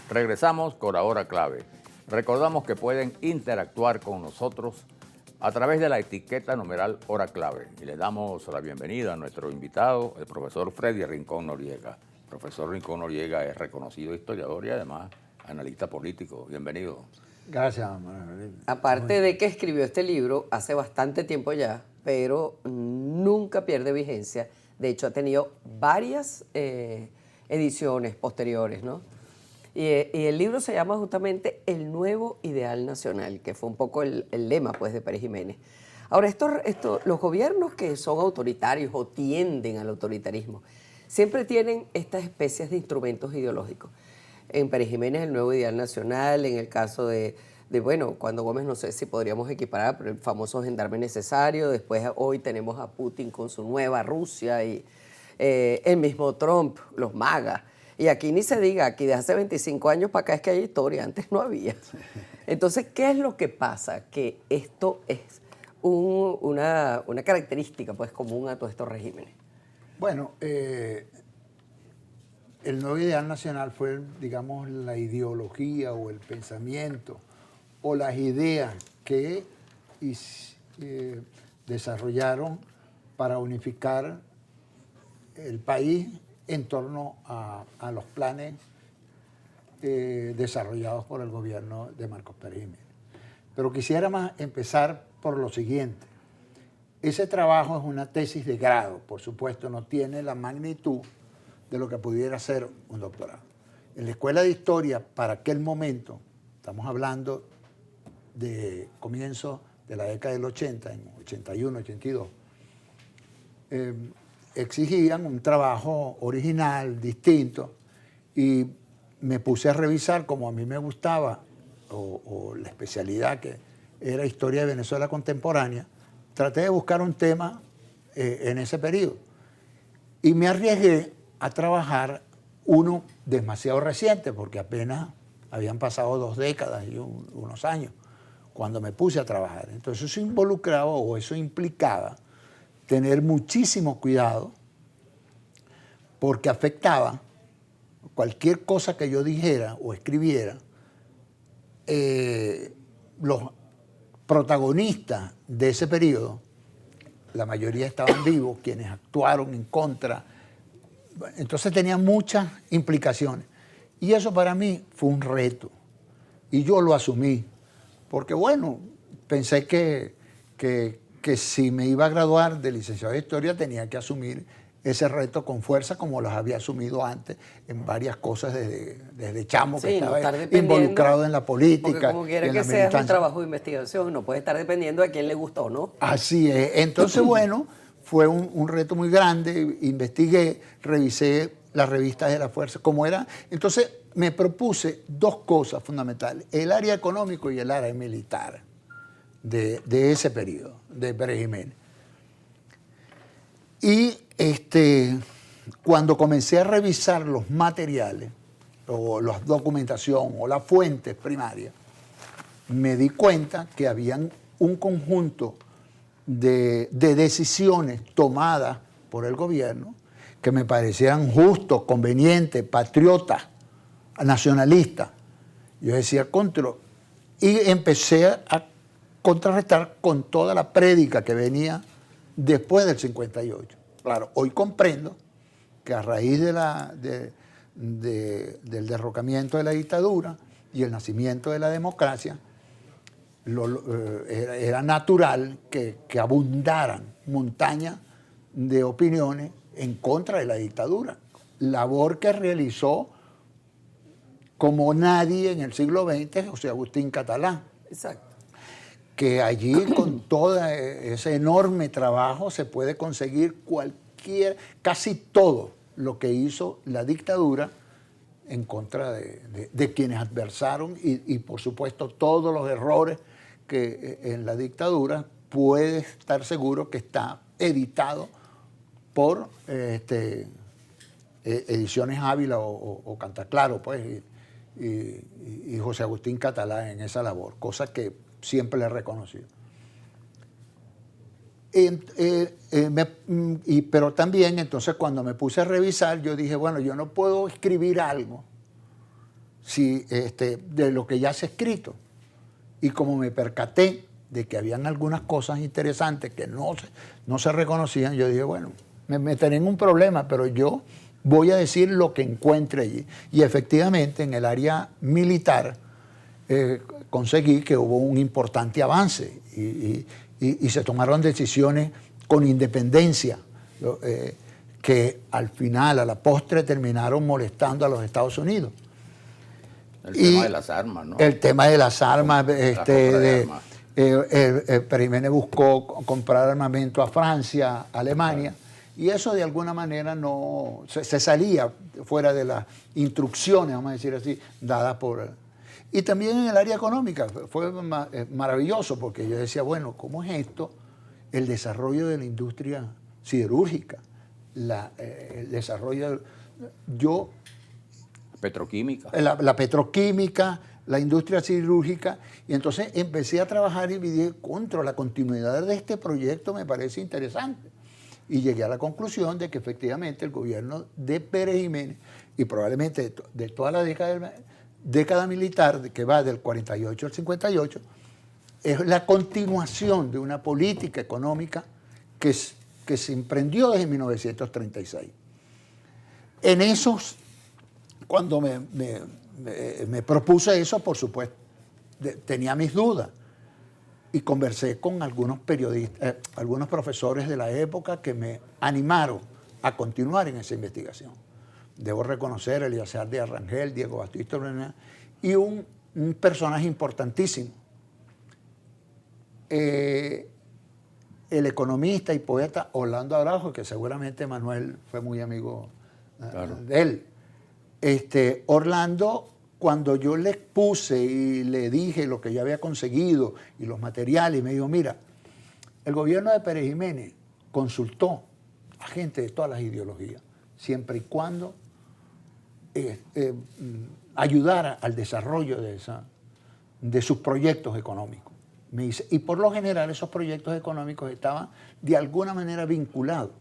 Regresamos con la hora clave. Recordamos que pueden interactuar con nosotros a través de la etiqueta numeral hora clave. Y le damos la bienvenida a nuestro invitado, el profesor Freddy Rincón Noriega. El profesor Rincón Noriega es reconocido historiador y además analista político. Bienvenido. Gracias, Manuel. Aparte de que escribió este libro hace bastante tiempo ya, pero nunca pierde vigencia. De hecho, ha tenido varias ediciones posteriores, ¿no? Y el libro se llama justamente El Nuevo Ideal Nacional, que fue un poco el lema, pues, de Pérez Jiménez. Ahora, los gobiernos que son autoritarios o tienden al autoritarismo siempre tienen estas especies de instrumentos ideológicos. En Pérez Jiménez, el Nuevo Ideal Nacional, en el caso bueno, cuando Gómez, no sé si podríamos equiparar, pero el famoso gendarme necesario. Después, hoy tenemos a Putin con su nueva Rusia y el mismo Trump, los MAGA. Y aquí ni se diga, aquí de hace 25 años para acá es que hay historia, antes no había. Entonces, ¿qué es lo que pasa? Que esto es una característica, pues, común a todos estos regímenes. Bueno, el Nuevo Ideal Nacional fue, digamos, la ideología o el pensamiento o las ideas que desarrollaron para unificar el país en torno a los planes desarrollados por el gobierno de Marcos Pérez Jiménez. Pero quisiera empezar por lo siguiente. Ese trabajo es una tesis de grado, por supuesto, no tiene la magnitud de lo que pudiera ser un doctorado. En la Escuela de Historia, para aquel momento, estamos hablando de comienzo de la década del 80, en 81, 82, exigían un trabajo original, distinto, y me puse a revisar, como a mí me gustaba, o la especialidad que era Historia de Venezuela Contemporánea, traté de buscar un tema en ese periodo. Y me arriesgué a trabajar uno demasiado reciente, porque apenas habían pasado 2 décadas y unos años cuando me puse a trabajar. Entonces eso involucraba o eso implicaba tener muchísimo cuidado porque afectaba cualquier cosa que yo dijera o escribiera. Los protagonistas de ese periodo, la mayoría estaban vivos, quienes actuaron en contra. Entonces tenía muchas implicaciones. Y eso para mí fue un reto. Y yo lo asumí. Porque bueno, pensé que si me iba a graduar de licenciado de Historia tenía que asumir ese reto con fuerza como los había asumido antes en varias cosas desde chamo, que estaba involucrado en la política. Porque como quiera que sea, es un trabajo de investigación, no puede estar dependiendo de quién le gustó o no. Así es. Entonces, bueno, fue un reto muy grande. Investigué, revisé las revistas de la fuerza, cómo era. Entonces, me propuse 2 cosas fundamentales: el área económico y el área militar de ese periodo, de Pérez Jiménez. Y cuando comencé a revisar los materiales, o la documentación, o las fuentes primarias, me di cuenta que habían un conjunto de decisiones tomadas por el gobierno que me parecían justos, convenientes, patriotas, nacionalistas. Yo decía y empecé a contrarrestar con toda la prédica que venía después del 58. Claro, hoy comprendo que a raíz del derrocamiento de la dictadura y el nacimiento de la democracia, era natural que abundaran montañas de opiniones en contra de la dictadura. Labor que realizó como nadie en el siglo XX José Agustín Catalá. Exacto. Que allí con todo ese enorme trabajo se puede conseguir casi todo lo que hizo la dictadura en contra de quienes adversaron y por supuesto todos los errores que en la dictadura puede estar seguro que está editado por Ediciones Ávila o Cantaclaro, pues, y José Agustín Catalá en esa labor, cosa que siempre le he reconocido. Pero también, entonces, cuando me puse a revisar, yo dije, bueno, yo no puedo escribir algo de lo que ya se ha escrito. Y como me percaté de que habían algunas cosas interesantes que no se reconocían, yo dije, bueno, me meteré en un problema, pero yo voy a decir lo que encuentre allí. Y efectivamente, en el área militar, conseguí que hubo un importante avance y se tomaron decisiones con independencia, que al final, a la postre, terminaron molestando a los Estados Unidos. El tema de las armas, ¿no? El tema de las armas, armas. Pérez Jiménez buscó comprar armamento a Francia, a Alemania, y eso de alguna manera no se salía fuera de las instrucciones, vamos a decir así, dadas por... Y también en el área económica fue maravilloso, porque yo decía, bueno, ¿cómo es esto? El desarrollo de la industria siderúrgica, el desarrollo... Petroquímica. La petroquímica, la industria siderúrgica, y entonces empecé a trabajar y me dije, contra la continuidad de este proyecto me parece interesante. Y llegué a la conclusión de que efectivamente el gobierno de Pérez Jiménez, y probablemente de toda la década militar, que va del 48 al 58, es la continuación de una política económica que se emprendió desde 1936. En esos... Cuando me propuse eso, por supuesto, tenía mis dudas y conversé con algunos periodistas, algunos profesores de la época que me animaron a continuar en esa investigación. Debo reconocer a Eliezer de Arrangel, Diego Batista Urena, y un personaje importantísimo, el economista y poeta Orlando Araujo, que seguramente Manuel fue muy amigo de él. Orlando, cuando yo le puse y le dije lo que yo había conseguido y los materiales, me dijo, mira, el gobierno de Pérez Jiménez consultó a gente de todas las ideologías, siempre y cuando ayudara al desarrollo de sus proyectos económicos. Me dice, y por lo general esos proyectos económicos estaban de alguna manera vinculados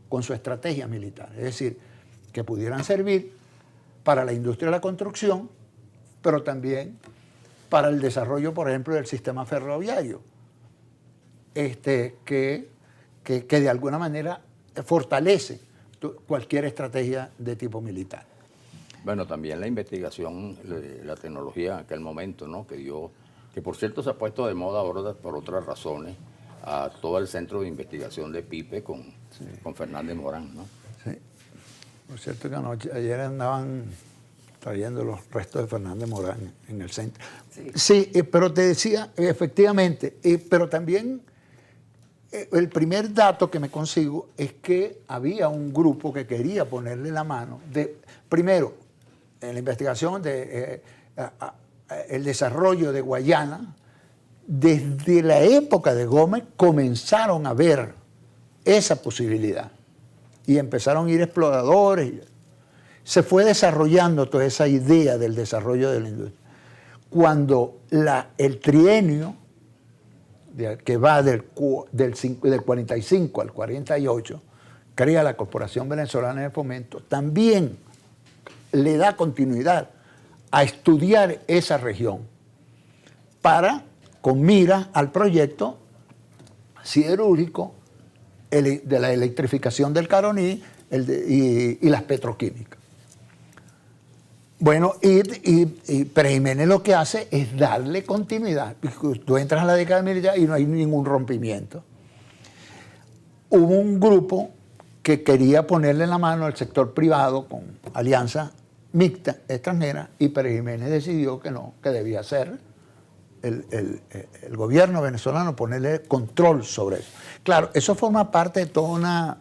con su estrategia militar, es decir, que pudieran servir para la industria de la construcción, pero también para el desarrollo, por ejemplo, del sistema ferroviario, que de alguna manera fortalece cualquier estrategia de tipo militar. Bueno, también la investigación, la tecnología en aquel momento, ¿no? Que por cierto se ha puesto de moda ahora por otras razones, a todo el centro de investigación de PIPE con Fernández Morán, ¿no? Sí. Por cierto que ayer andaban trayendo los restos de Fernández Morán en el centro. Sí, pero te decía, efectivamente, pero también el primer dato que me consigo es que había un grupo que quería ponerle la mano, primero, en la investigación el desarrollo de Guayana, desde la época de Gómez comenzaron a ver esa posibilidad. Y empezaron a ir exploradores. Se fue desarrollando toda esa idea del desarrollo de la industria. Cuando el trienio, que va del 45 al 48, crea la Corporación Venezolana de Fomento, también le da continuidad a estudiar esa región con mira al proyecto siderúrgico, de la electrificación del Caroní y las petroquímicas. Bueno, y Pérez Jiménez lo que hace es darle continuidad. Tú entras a la década militar y no hay ningún rompimiento. Hubo un grupo que quería ponerle la mano al sector privado con alianza mixta extranjera y Pérez Jiménez decidió que no, que debía ser el gobierno venezolano ponerle control sobre eso. Claro, eso forma parte de toda una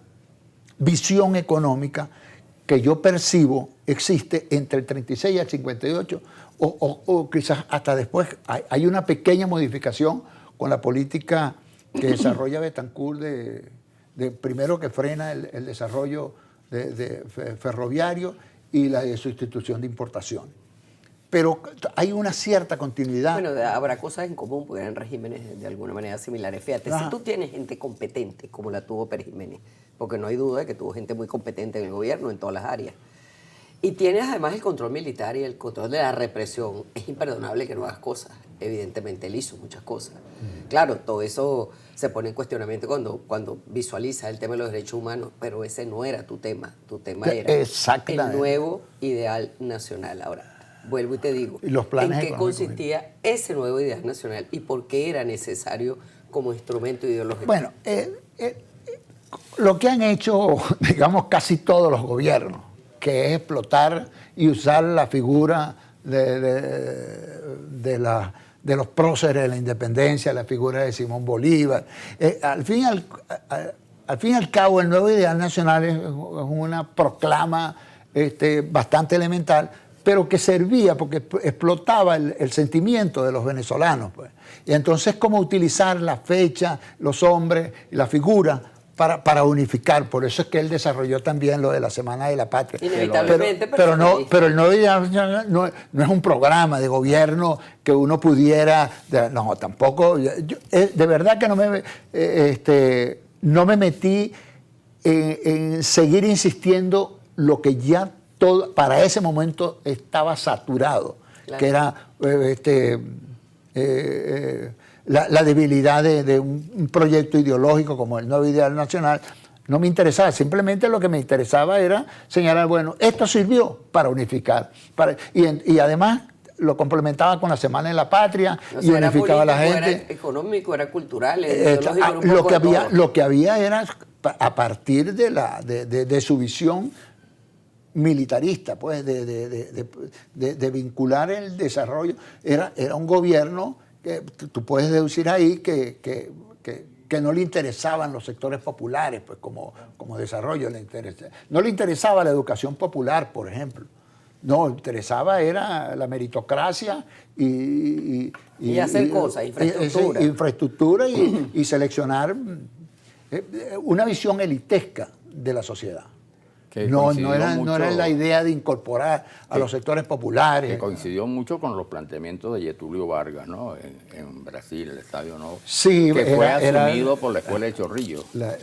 visión económica que yo percibo existe entre el 36 y el 58, o quizás hasta después. Hay una pequeña modificación con la política que desarrolla Betancourt, primero que frena el desarrollo ferroviario y la de sustitución de importaciones. Pero hay una cierta continuidad. Bueno, habrá cosas en común, porque eran regímenes de alguna manera similares. Fíjate, si tú tienes gente competente, como la tuvo Pérez Jiménez, porque no hay duda de que tuvo gente muy competente en el gobierno, en todas las áreas, Y tienes además el control militar y el control de la represión. Es imperdonable que no hagas cosas. Evidentemente él hizo muchas cosas. Claro, todo eso se pone en cuestionamiento cuando visualizas el tema de los derechos humanos, pero ese no era tu tema. Tu tema era el nuevo ideal nacional. Ahora, vuelvo y te digo, y los planes ¿en qué consistía ese nuevo ideal nacional y por qué era necesario como instrumento ideológico? Bueno, lo que han hecho, digamos, casi todos los gobiernos, que es explotar y usar la figura de los próceres de la independencia, la figura de Simón Bolívar. Al fin y al cabo, el nuevo ideal nacional es una proclama bastante elemental, pero que servía porque explotaba el sentimiento de los venezolanos, pues. Y entonces, cómo utilizar la fecha, los hombres y la figura para unificar. Por eso es que él desarrolló también lo de la Semana de la Patria. Inevitablemente, pero el nuevo ideal nacional no es un programa de gobierno que uno pudiera... No, tampoco... de verdad que no me metí en seguir insistiendo lo que ya para ese momento estaba saturado, claro, que era la debilidad de un proyecto ideológico como el nuevo ideal nacional. No me interesaba, simplemente lo que me interesaba era señalar, bueno, esto sirvió para unificar, y además lo complementaba con la Semana de la Patria, y unificaba a la gente. Era económico, era cultural, lo que había era, a partir de su visión militarista, pues, de vincular el desarrollo, era un gobierno que tú puedes deducir ahí que no le interesaban los sectores populares, pues, como desarrollo. No le interesaba la educación popular, por ejemplo. No, le interesaba era la meritocracia y hacer cosas, infraestructura y seleccionar una visión elitesca de la sociedad. No era la idea de incorporar a los sectores populares. Que coincidió mucho con los planteamientos de Getúlio Vargas, ¿no? En Brasil, el Estadio Nuevo. Sí, que fue asumido por la Escuela de Chorrillos. La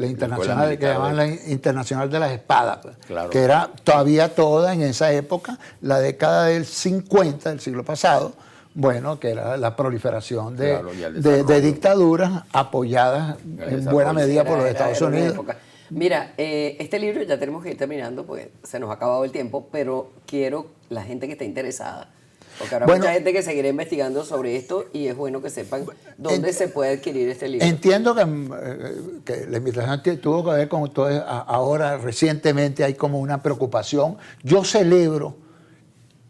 internacional, que llamaban la Internacional de las Espadas, pues, claro, que era todavía toda en esa época, la década del 50, del siglo pasado, bueno, que era la proliferación de dictaduras apoyadas en buena medida por los Estados Unidos. Mira, este libro ya tenemos que ir terminando, pues se nos ha acabado el tiempo, pero quiero la gente que esté interesada, porque habrá mucha gente que seguirá investigando sobre esto y es bueno que sepan dónde se puede adquirir este libro. Entiendo que la invitación tuvo que ver con todo. Ahora, recientemente, hay como una preocupación. Yo celebro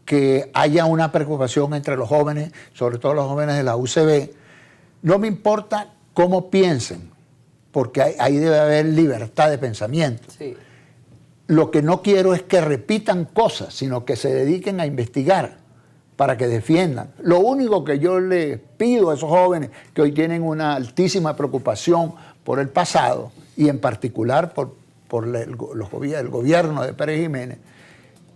que haya una preocupación entre los jóvenes, sobre todo los jóvenes de la UCB. No me importa cómo piensen, porque ahí debe haber libertad de pensamiento. Sí. Lo que no quiero es que repitan cosas, sino que se dediquen a investigar para que defiendan. Lo único que yo les pido a esos jóvenes que hoy tienen una altísima preocupación por el pasado, y en particular por el gobierno de Pérez Jiménez,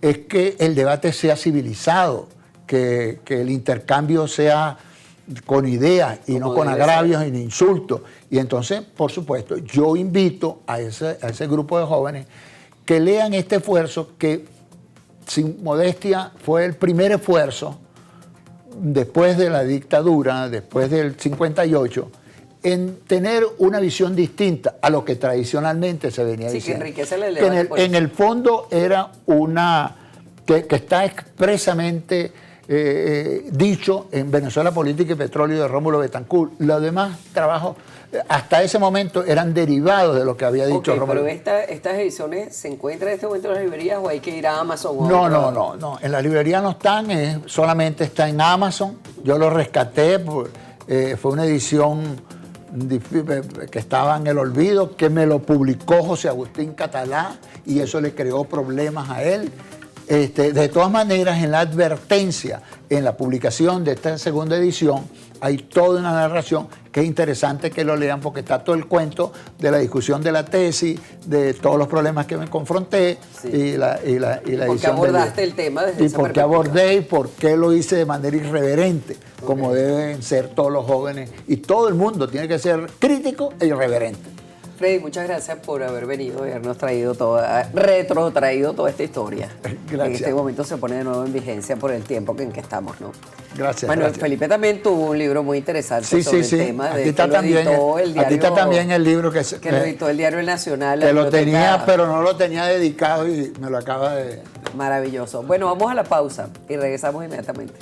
es que el debate sea civilizado, que el intercambio sea con ideas y no con agravios y insultos. Y entonces, por supuesto, yo invito a ese grupo de jóvenes que lean este esfuerzo que, sin modestia, fue el primer esfuerzo después de la dictadura, después del 58, en tener una visión distinta a lo que tradicionalmente se venía diciendo. Que enriquece el debate. En el fondo era que está expresamente dicho en Venezuela Política y Petróleo de Rómulo Betancourt. Los demás trabajos hasta ese momento eran derivados de lo que había dicho Rómulo. Pero estas ediciones se encuentran en este momento en las librerías, ¿o hay que ir a Amazon? No, en la librería no están, solamente está en Amazon. Yo lo rescaté, fue una edición que estaba en el olvido, que me lo publicó José Agustín Catalá, y eso le creó problemas a él. De todas maneras, en la advertencia, en la publicación de esta segunda edición, hay toda una narración que es interesante que lo lean, porque está todo el cuento de la discusión de la tesis, de todos los problemas que me confronté, y la edición. ¿Por qué abordaste el tema desde esa perspectiva? Y por qué abordé y por qué lo hice de manera irreverente, como deben ser todos los jóvenes, y todo el mundo tiene que ser crítico e irreverente. Freddy, muchas gracias por haber venido y habernos traído traído toda esta historia. Gracias. En este momento se pone de nuevo en vigencia por el tiempo en que estamos, ¿no? Gracias. Bueno, gracias. Felipe también tuvo un libro muy interesante sobre el tema Aquí de está que lo también, editó el diario, aquí está también el libro que lo editó el diario El Nacional. la que lo biblioteca. tenía, pero no lo tenía dedicado y me lo acaba de... Maravilloso. Bueno, vamos a la pausa y regresamos inmediatamente.